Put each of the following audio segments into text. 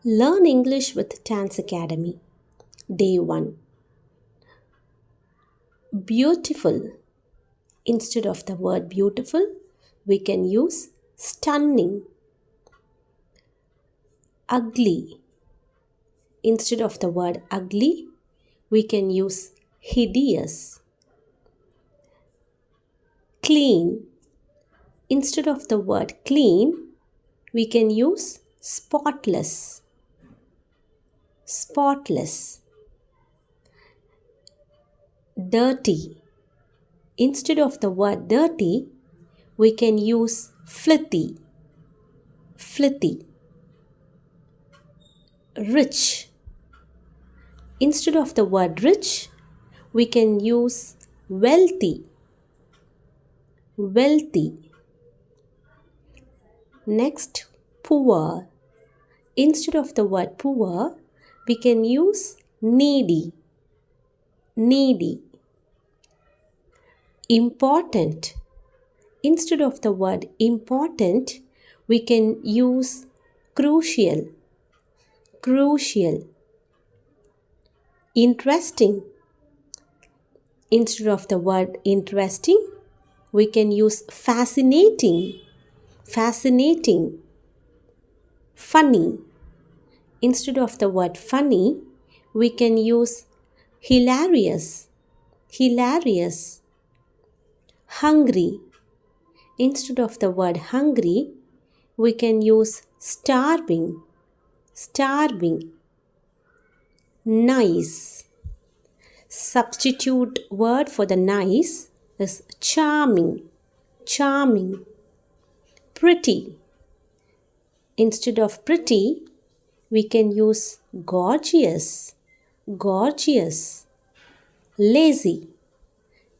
Learn English with Dance Academy. Day 1. Beautiful. Instead of the word beautiful, we can use stunning. Ugly. Instead of the word ugly, we can use hideous. Clean. Instead of the word clean, we can use spotless. Spotless. Dirty. Instead of the word dirty, we can use filthy. Filthy. Rich. Instead of the word rich, we can use wealthy. Wealthy. Next, poor. Instead of the word poor, we can use needy. Needy. Important. Instead of the word important, we can use crucial. Crucial. Interesting. Instead of the word interesting, we can use fascinating. Fascinating. Funny. Instead of the word funny, we can use hilarious. Hilarious. Hungry. Instead of the word hungry, we can use starving. Starving. Nice. Substitute word for the nice is charming. Charming. Pretty. Instead of pretty, we can use gorgeous. Gorgeous. Lazy.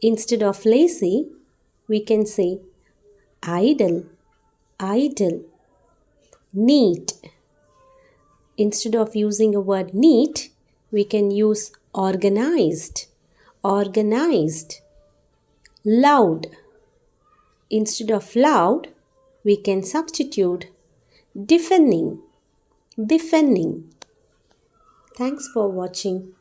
Instead of lazy, we can say idle. Idle. Neat. Instead of using a word neat, we can use organized. Organized. Loud. Instead of loud, we can substitute deafening. Deafening. Thanks for watching.